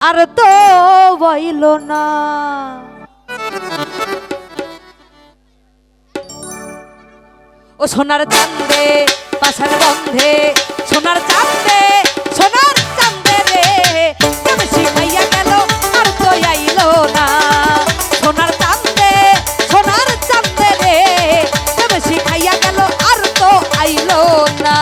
আর তো বইল না। ও সোনার চাঁদে পাশার বন্ধে, সোনার চাঁদে সোনার চাঁদে রে তুমি শিখাইয়া গেল আর তো আইলো না। সোনার চাঁদে সোনার চাঁদে রে তুমি শিখাইয়া গেল আর তো আইলো না।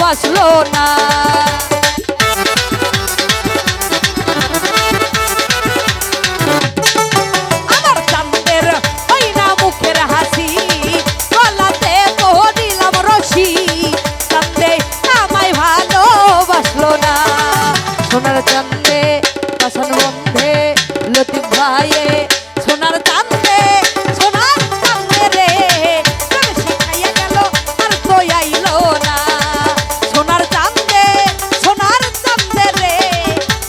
বাসলো না আমার চাঁদের ওই না মুখের হাসি, গলাতে তো দিলাম রশি, চাঁদে আমায় ভালোবাসলো না। সোনার চাঁদে বাসন বন্ধে লতিফ ভাইয়ে, সোনার চাঁদে সোনার চাঁদে রে তুমি শিখাইয়া গেল আর তো আইলো না। সোনার চাঁদে সোনার চাঁদে রে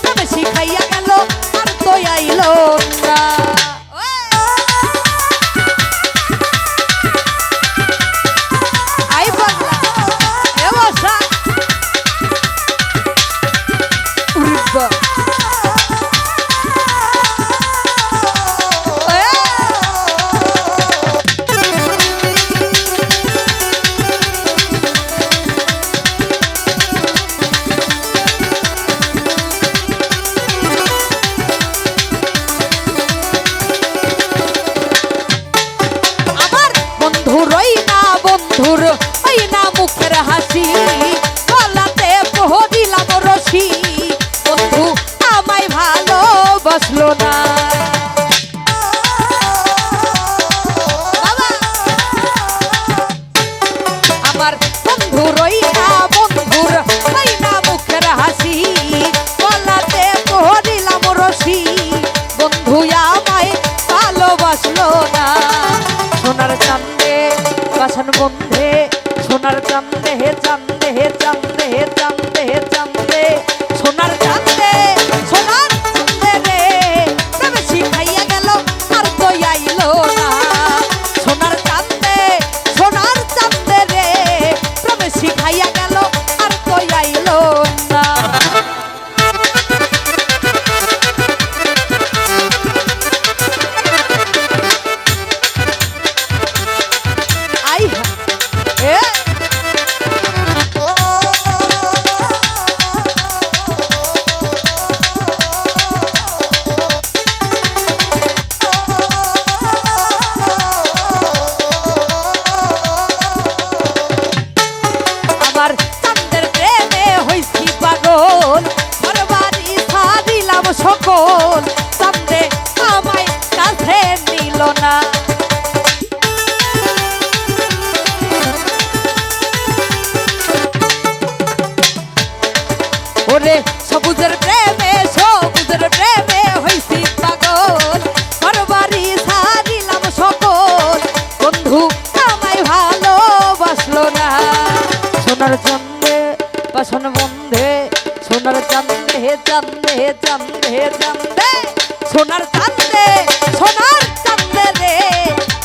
তুমি শিখাইয়া গেল আর তো আইলো না। আই বাংলা এ বসা উরিবা বন্ধুর ওই না মুখের হাসি, গলাতে পোহ দিলাম রশি, বন্ধু আমায় ভালোবাসলো না। আমার বন্ধুর ওই না বন্ধুর ওই না মুখের হাসি, গলাতে পোহ দিলাম রশি, বন্ধু আমায় ভালোবাসলো না। সোনার চাঁদে বাসন বন্ধে, সোনার চাঁদে হে চাঁদে হে চাঁদে হে চাঁদে হে চাঁদে, সোনার চাঁদে সোনার চাঁদে রে তুমি শিখাইয়া গেল আর তো আইলো না। সোনার চাঁদে সোনার চাঁদে রে তুমি শিখাইয়া গেল আর তো আইলো না। আমার চাঁদের প্রেমে হইছি পাগল, ঘরবাড়ি ছাড়িলাম সকল, চাঁদে আমায় কাছে নিল না। ওরে সবুজের প্রেমে সবুজের প্রেমে হইছি পাগল, ঘরবাড়ি ছাড়িলাম সকল, বন্ধু আমায় ভালোবাসলো না। সোনার চাঁদে বাসন বন্ধে, সোনার চাঁদে হে চাঁদে হে চাঁদে হে চাঁদে, সোনার চাঁদে সোনার চাঁদে রে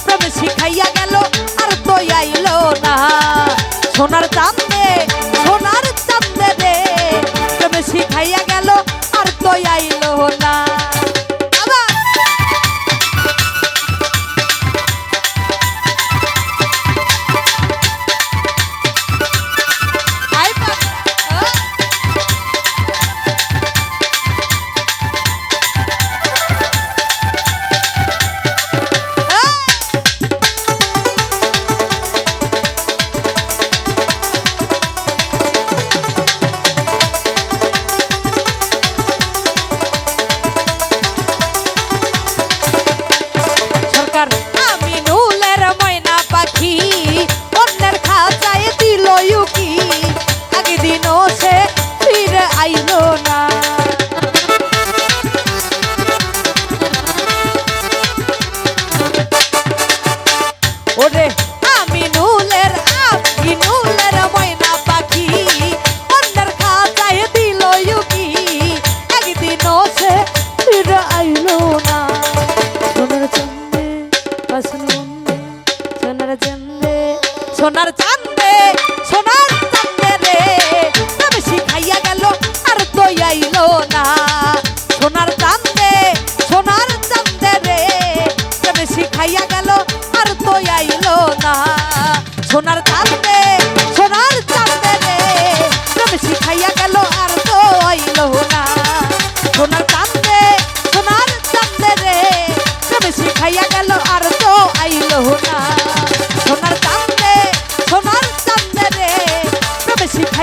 তুমি শিখাইয়া গেল আর তো আইলো না। সোনার চাঁদে সোনার চাঁদে রে তুমি শিখাইয়া গেল আর তো আইলো না।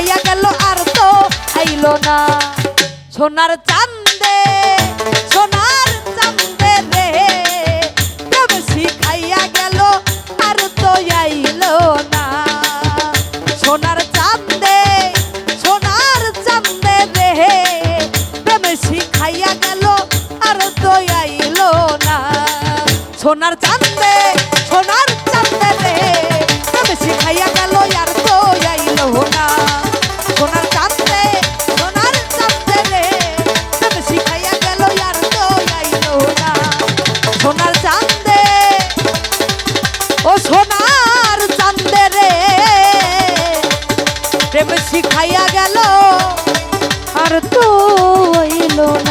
শিখাইয়া গেল আর তো আইলো না। সোনার চান্দে সোনার চান্দে রে প্রেম শিখাইয়া গেল আর তো আইলো না। সোনার চান্দে সোনার চান্দে রে প্রেম শিখাইয়া গেল আর তো আইলো না। সোনার চান্দে সোনার চান্দে রে প্রেম শিখাইয়া গেল আর তো আইলো না। সোনার চান্দে সোনার চান্দে রে প্রেম শিখাইয়া গেল আর তো আইলো না। সোনার চান্দে ও সোনার চান্দে রে প্রেম শিখাইয়া গেল আর তো আইলো না।